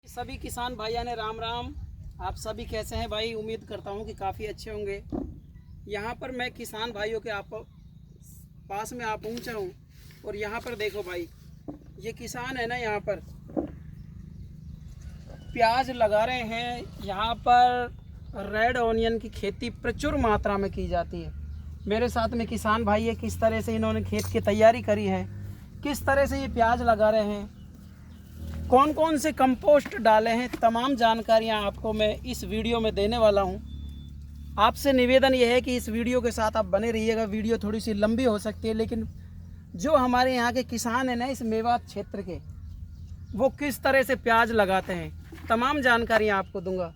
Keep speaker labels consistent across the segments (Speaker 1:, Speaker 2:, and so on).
Speaker 1: सभी किसान भाइयों ने राम राम। आप सभी कैसे हैं भाई? उम्मीद करता हूं कि काफ़ी अच्छे होंगे। यहाँ पर मैं किसान भाइयों के आप पास में आप पहुँचा हूँ और यहाँ पर देखो भाई, ये किसान है ना, यहाँ पर प्याज लगा रहे हैं। यहाँ पर रेड ऑनियन की खेती प्रचुर मात्रा में की जाती है। मेरे साथ में किसान भाई है, किस तरह से इन्होंने खेत की तैयारी करी है, किस तरह से ये प्याज लगा रहे हैं, कौन कौन से कंपोस्ट डाले हैं, तमाम जानकारियाँ आपको मैं इस वीडियो में देने वाला हूँ। आपसे निवेदन यह है कि इस वीडियो के साथ आप बने रहिएगा। वीडियो थोड़ी सी लंबी हो सकती है, लेकिन जो हमारे यहाँ के किसान हैं ना, इस मेवात क्षेत्र के, वो किस तरह से प्याज लगाते हैं, तमाम जानकारियाँ आपको दूंगा।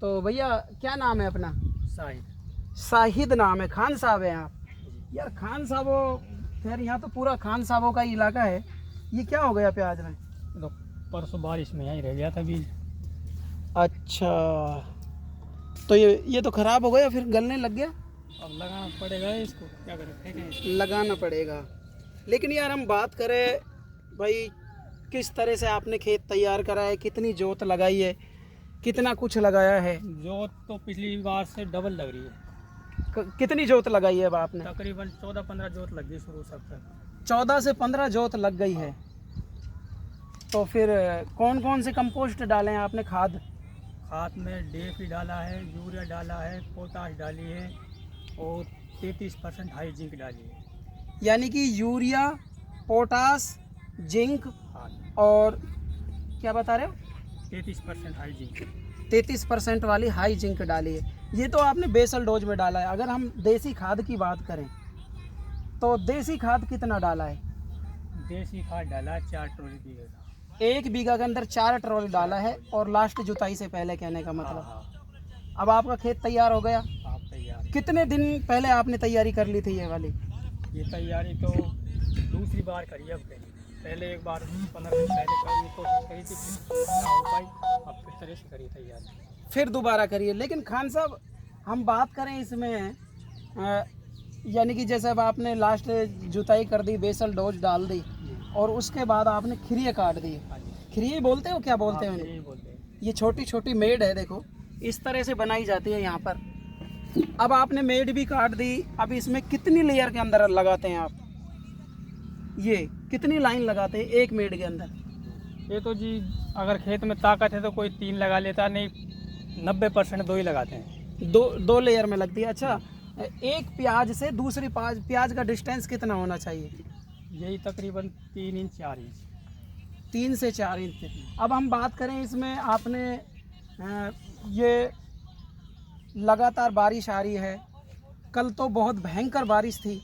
Speaker 1: तो भैया क्या नाम है अपना? शाहिद नाम है। खान साहब हैं आप? यार खान साहब, खैर यहाँ तो पूरा खान साहबों का इलाका है। ये क्या हो गया प्याज में?
Speaker 2: तो परसों बारिश में यहीं रह गया था बीज।
Speaker 1: अच्छा, तो ये तो ख़राब हो गया, फिर गलने लग गया।
Speaker 2: अब लगाना पड़ेगा इसको, क्या करें, फेंकें?
Speaker 1: लगाना पड़ेगा। लेकिन यार हम बात करें भाई, किस तरह से आपने खेत तैयार करा है, कितनी जोत लगाई है, कितना कुछ लगाया है?
Speaker 2: जोत तो पिछली बार से डबल लग रही है।
Speaker 1: कितनी जोत लगाई है अब आपने?
Speaker 2: तकरीबन 14-15 जोत लग गई शुरू सब तक।
Speaker 1: 14 से 15 जोत लग गई है। तो फिर कौन कौन से कंपोस्ट डाले हैं आपने? खाद
Speaker 2: में DAP डाला है, यूरिया डाला है, पोटाश डाली है और 33% हाई जिंक डाली है।
Speaker 1: यानी कि यूरिया, पोटाश, जिंक
Speaker 2: खाद
Speaker 1: और क्या बता रहे हो?
Speaker 2: 33% हाई जिंक।
Speaker 1: 33% वाली हाई जिंक डाली है। ये तो आपने बेसल डोज में डाला है। अगर हम देसी खाद की बात करें तो देसी खाद कितना डाला है?
Speaker 2: देसी खाद डाला है 4 ट्रॉली बीघे का।
Speaker 1: 1 बीघा के अंदर 4 ट्रॉली डाला है, और लास्ट जुताई से पहले, कहने का मतलब।
Speaker 2: हाँ।
Speaker 1: अब आपका खेत तैयार हो गया।
Speaker 2: आप तैयार?
Speaker 1: कितने दिन पहले आपने तैयारी कर ली थी ये वाली?
Speaker 2: ये तैयारी तो दूसरी बार करी। अब पहले एक बार 15 दिन पहले करने की कोशिश करी थी, फिर ना हो पाई। अब फिर तरह से करी तैयारी,
Speaker 1: फिर दोबारा करिए। लेकिन खान साहब, हम बात करें इसमें यानी कि जैसे अब आपने लास्ट जुताई कर दी, बेसल डोज डाल दी, और उसके बाद आपने खिरिये काट दिए। खिरिये बोलते हो, क्या बोलते हैं उन्हें?
Speaker 2: बोलते हैं।
Speaker 1: ये छोटी छोटी मेड है, देखो इस तरह से बनाई जाती है यहाँ पर। अब आपने मेड भी काट दी। अब इसमें कितनी लेयर के अंदर लगाते हैं आप? ये कितनी लाइन लगाते हैं एक मेड के अंदर?
Speaker 2: ये तो जी, अगर खेत में ताकत है तो कोई 3 लगा लेता, नहीं 90% 2 ही लगाते हैं।
Speaker 1: दो लेयर में लगती है। अच्छा, एक प्याज से दूसरी प्याज का डिस्टेंस कितना होना चाहिए?
Speaker 2: यही तकरीबन 3 इंच 4 इंच।
Speaker 1: 3 से 4 इंच। अब हम बात करें इसमें, आपने ये लगातार बारिश आ रही है। कल तो बहुत भयंकर बारिश थी,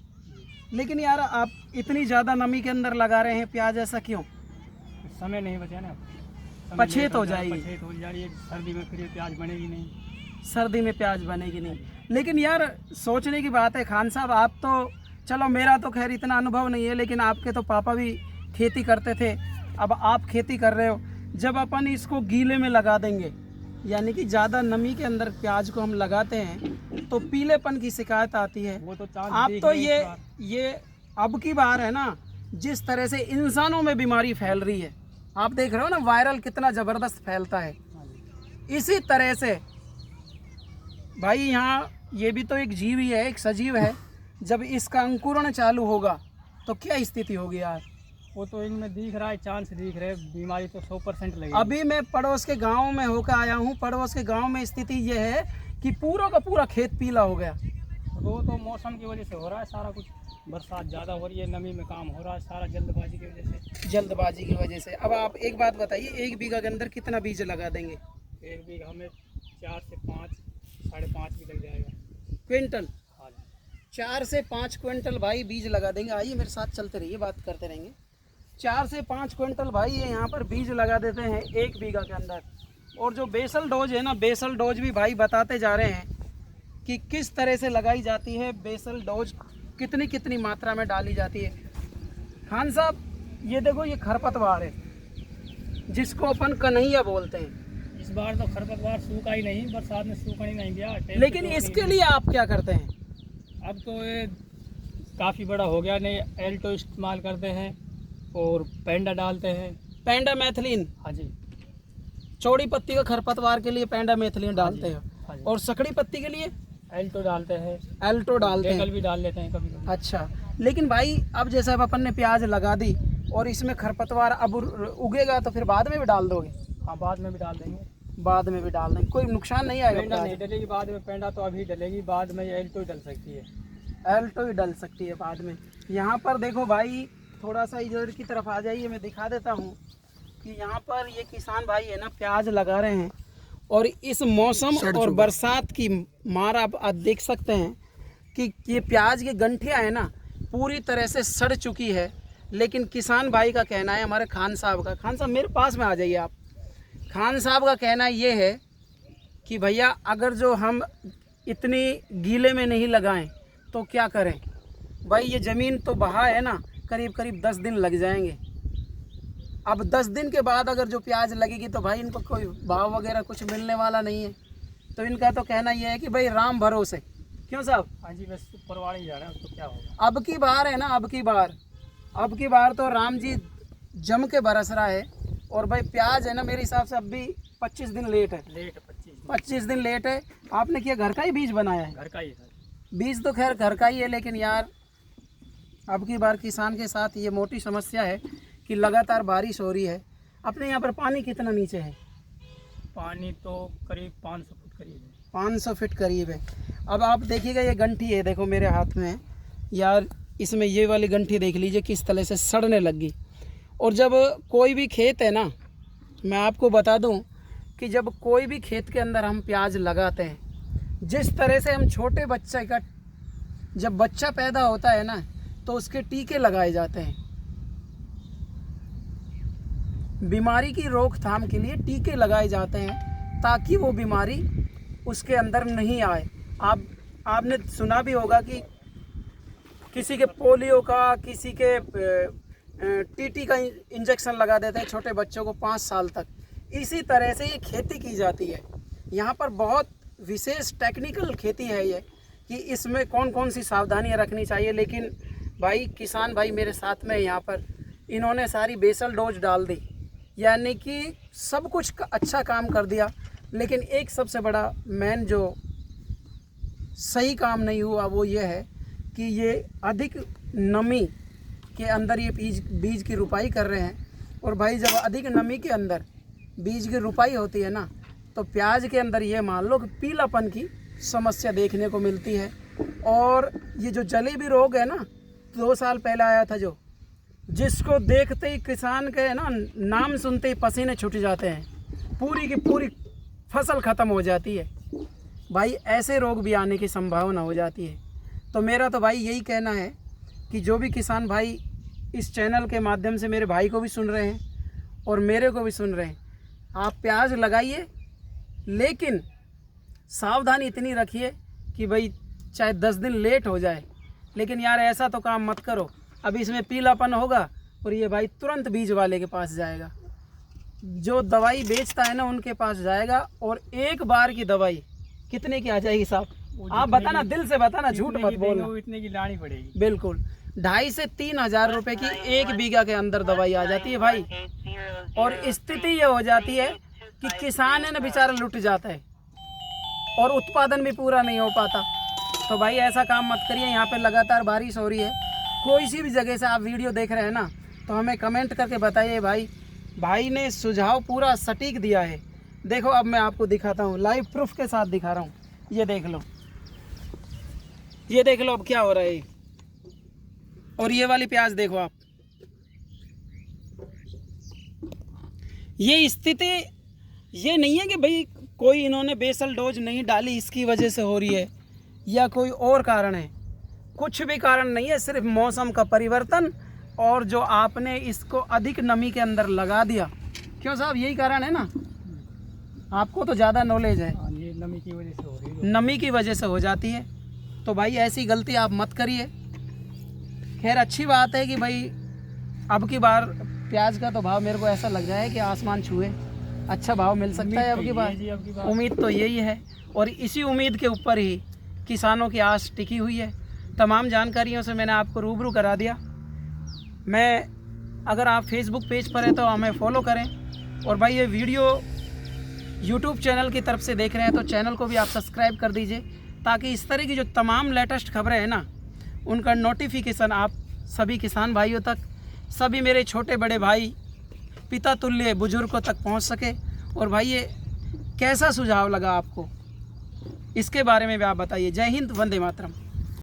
Speaker 1: लेकिन यार आप इतनी ज़्यादा नमी के अंदर लगा रहे हैं प्याज, ऐसा क्यों?
Speaker 2: समय नहीं बचा ना,
Speaker 1: पछेत हो जाएगी।
Speaker 2: पछेत हो जा रही है। सर्दी में फिर ये प्याज बनेगी नहीं।
Speaker 1: सर्दी में प्याज बनेगी नहीं। लेकिन यार सोचने की बात है खान साहब, आप तो, चलो मेरा तो खैर इतना अनुभव नहीं है, लेकिन आपके तो पापा भी खेती करते थे, अब आप खेती कर रहे हो। जब अपन इसको गीले में लगा देंगे, यानी कि ज़्यादा नमी के अंदर प्याज को हम लगाते हैं, तो पीलेपन की शिकायत आती है।
Speaker 2: वो तो
Speaker 1: आप तो ये अब की बार है ना, जिस तरह से इंसानों में बीमारी फैल रही है, आप देख रहे हो ना, वायरल कितना ज़बरदस्त फैलता है। इसी तरह से भाई यहाँ ये भी तो एक जीव ही है, एक सजीव है। जब इसका अंकुरण चालू होगा तो क्या स्थिति होगी यार?
Speaker 2: वो तो इनमें दिख रहा है, चांस दिख रहे, बीमारी तो 100% लगेगी।
Speaker 1: अभी मैं पड़ोस के गांव में होकर आया हूँ। पड़ोस के गांव में स्थिति ये है कि पूरा का पूरा खेत पीला हो गया।
Speaker 2: वो तो मौसम की वजह से हो रहा है सारा कुछ। बरसात ज़्यादा हो रही है, नमी में काम हो रहा है सारा, जल्दबाजी की वजह से।
Speaker 1: जल्दबाजी की वजह से। अब आप एक बात बताइए, 1 बीघा के अंदर कितना बीज लगा देंगे?
Speaker 2: 1 बीघा में 4 से 5, 5.5 भी लग जाएगा।
Speaker 1: क्विंटल?
Speaker 2: हाँ।
Speaker 1: 4 से 5 क्विंटल भाई बीज लगा देंगे। आइए मेरे साथ चलते रहिए, बात करते रहेंगे। 4 से 5 क्विंटल भाई ये यहाँ पर बीज लगा देते हैं 1 बीघा के अंदर। और जो बेसल डोज है ना, बेसल डोज भी भाई बताते जा रहे हैं कि किस तरह से लगाई जाती है। बेसल डोज कितनी कितनी मात्रा में डाली जाती है। खान साहब, ये देखो, ये खरपतवार है जिसको अपन कन्हैया बोलते हैं।
Speaker 2: इस बार तो खरपतवार सूखा ही नहीं, बरसात में सूखा ही नहीं गया।
Speaker 1: लेकिन इसके लिए आप क्या करते हैं?
Speaker 2: अब तो ये काफ़ी बड़ा हो गया, नहीं एल्टो इस्तेमाल करते हैं और पेंडा डालते हैं।
Speaker 1: पेंडा मैथिलीन?
Speaker 2: हाँ जी।
Speaker 1: चौड़ी पत्ती का खरपतवार के लिए पेंडा मेथिलीन डालते
Speaker 2: हाँ
Speaker 1: हो
Speaker 2: जी।
Speaker 1: और सकड़ी पत्ती के लिए
Speaker 2: एल्टो डालते हैं,
Speaker 1: एल्टो डालते
Speaker 2: डेकल
Speaker 1: हैं।
Speaker 2: भी डाल लेते हैं कभी कभी।
Speaker 1: अच्छा, लेकिन भाई अब जैसे अब अपन ने प्याज लगा दी और इसमें खरपतवार अब उगेगा तो फिर बाद में भी डाल दोगे?
Speaker 2: हाँ, बाद में भी डाल देंगे।
Speaker 1: बाद में भी डाल देंगे, कोई नुकसान नहीं आएगा?
Speaker 2: पेंडा नहीं
Speaker 1: प्याज
Speaker 2: डलेगी बाद में, पेंडा तो अभी डलेगी, बाद में ये एल्टो डल सकती है।
Speaker 1: एल्टो ही डल सकती है बाद में। यहाँ पर देखो भाई, थोड़ा सा इधर की तरफ आ जाइए, मैं दिखा देता हूँ कि यहाँ पर ये किसान भाई है ना प्याज लगा रहे हैं और इस मौसम और बरसात की मार आप देख सकते हैं कि ये प्याज की गंठियाँ है ना पूरी तरह से सड़ चुकी है। लेकिन किसान भाई का कहना है, हमारे खान साहब का, खान साहब मेरे पास में आ जाइए आप, खान साहब का कहना ये है कि भैया अगर जो हम इतनी गीले में नहीं लगाएं तो क्या करें भाई, ये ज़मीन तो बहा है ना, करीब करीब 10 दिन लग जाएंगे। अब 10 दिन के बाद अगर जो प्याज लगेगी तो भाई इनको कोई भाव वगैरह कुछ मिलने वाला नहीं है। तो इनका तो कहना यह है कि भाई राम भरोसे। क्यों साहब?
Speaker 2: हाँ जी, बस ऊपर वाले ही जा रहे हैं, उसको क्या होगा।
Speaker 1: अब की बार है ना, अब की बार तो राम जी जम के बरस रहा है। और भाई प्याज है ना मेरे हिसाब से अब भी 25 दिन लेट है।
Speaker 2: लेट
Speaker 1: 25 दिन लेट है। आपने क्या घर का ही बीज बनाया है?
Speaker 2: घर का ही है।
Speaker 1: बीज तो खैर घर का ही है, लेकिन यार अब की बार किसान के साथ ये मोटी समस्या है कि लगातार बारिश हो रही है। अपने यहाँ पर पानी कितना नीचे है?
Speaker 2: पानी तो करीब 500 फुट करीब है।
Speaker 1: 500 फीट करीब है। अब आप देखिएगा ये गंठी है, देखो मेरे हाथ में यार, इसमें ये वाली गंठी देख लीजिए किस तरह से सड़ने लगी। और जब कोई भी खेत है ना, मैं आपको बता दूं कि जब कोई भी खेत के अंदर हम प्याज लगाते हैं, जिस तरह से हम छोटे बच्चे का जब बच्चा पैदा होता है ना तो उसके टीके लगाए जाते हैं, बीमारी की रोकथाम के लिए टीके लगाए जाते हैं ताकि वो बीमारी उसके अंदर नहीं आए। आपने सुना भी होगा कि किसी के पोलियो का, किसी के टीटी का इंजेक्शन लगा देते हैं छोटे बच्चों को 5 साल तक। इसी तरह से ये खेती की जाती है। यहाँ पर बहुत विशेष टेक्निकल खेती है ये कि इसमें कौन कौन सी सावधानियाँ रखनी चाहिए। लेकिन भाई किसान भाई मेरे साथ में यहाँ पर इन्होंने सारी बेसल डोज डाल दी, यानी कि सब कुछ अच्छा काम कर दिया। लेकिन एक सबसे बड़ा मेन जो सही काम नहीं हुआ वो ये है कि ये अधिक नमी के अंदर ये बीज की रुपाई कर रहे हैं। और भाई जब अधिक नमी के अंदर बीज की रुपाई होती है ना तो प्याज के अंदर ये मान लो कि पीलापन की समस्या देखने को मिलती है। और ये जो जलेबी रोग है ना 2 साल पहले आया था, जो जिसको देखते ही किसान के ना नाम सुनते ही पसीने छूट जाते हैं, पूरी की पूरी फसल ख़त्म हो जाती है भाई, ऐसे रोग भी आने की संभावना हो जाती है। तो मेरा तो भाई यही कहना है कि जो भी किसान भाई इस चैनल के माध्यम से मेरे भाई को भी सुन रहे हैं और मेरे को भी सुन रहे हैं, आप प्याज लगाइए, लेकिन सावधानी इतनी रखिए कि भाई चाहे 10 दिन लेट हो जाए, लेकिन यार ऐसा तो काम मत करो। अब इसमें पीलापन होगा और ये भाई तुरंत बीज वाले के पास जाएगा, जो दवाई बेचता है ना उनके पास जाएगा। और एक बार की दवाई कितने की आ जाएगी साहब? आप बताना, दिल से बताना, झूठ मत बोलना।
Speaker 2: इतने की लानी पड़ेगी।
Speaker 1: बिल्कुल 2,500 से 3,000 रुपए की 1 बीघा के अंदर दवाई आ जाती है भाई। और स्थिति ये हो जाती है कि किसान है ना बेचारा लुट जाता है और उत्पादन भी पूरा नहीं हो पाता। तो भाई ऐसा काम मत करिए। यहाँ पे लगातार बारिश हो रही है, कोई सी भी जगह से आप वीडियो देख रहे हैं ना तो हमें कमेंट करके बताइए। भाई ने सुझाव पूरा सटीक दिया है। देखो अब मैं आपको दिखाता हूँ, लाइव प्रूफ के साथ दिखा रहा हूँ। ये देख लो, ये देख लो अब क्या हो रहा है। और ये वाली प्याज देखो आप, ये स्थिति ये नहीं है कि भाई कोई इन्होंने बेसल डोज नहीं डाली इसकी वजह से हो रही है या कोई और कारण है। कुछ भी कारण नहीं है, सिर्फ मौसम का परिवर्तन और जो आपने इसको अधिक नमी के अंदर लगा दिया। क्यों साहब, यही कारण है ना? आपको तो ज़्यादा नॉलेज है।
Speaker 2: ये नमी की वजह से हो रही है।
Speaker 1: नमी की वजह से हो जाती है। तो भाई ऐसी गलती आप मत करिए। खैर अच्छी बात है कि भाई अब की बार प्याज का तो भाव मेरे को ऐसा लग जाए कि आसमान छुए, अच्छा भाव मिल सकता है अब की बार। उम्मीद तो यही है और इसी उम्मीद के ऊपर ही किसानों की आस टिकी हुई है। तमाम जानकारियों से मैंने आपको रूबरू करा दिया। अगर आप फेसबुक पेज पर हैं तो हमें फॉलो करें। और भाई ये वीडियो यूट्यूब चैनल की तरफ से देख रहे हैं तो चैनल को भी आप सब्सक्राइब कर दीजिए, ताकि इस तरह की जो तमाम लेटेस्ट खबरें हैं ना, उनका नोटिफिकेशन आप सभी किसान भाइयों तक, सभी मेरे छोटे बड़े भाई, पिता तुल्य बुजुर्गों तक पहुंच सके। और भाई ये कैसा सुझाव लगा आपको, इसके बारे में भी आप बताइए। जय हिंद, वंदे मातरम।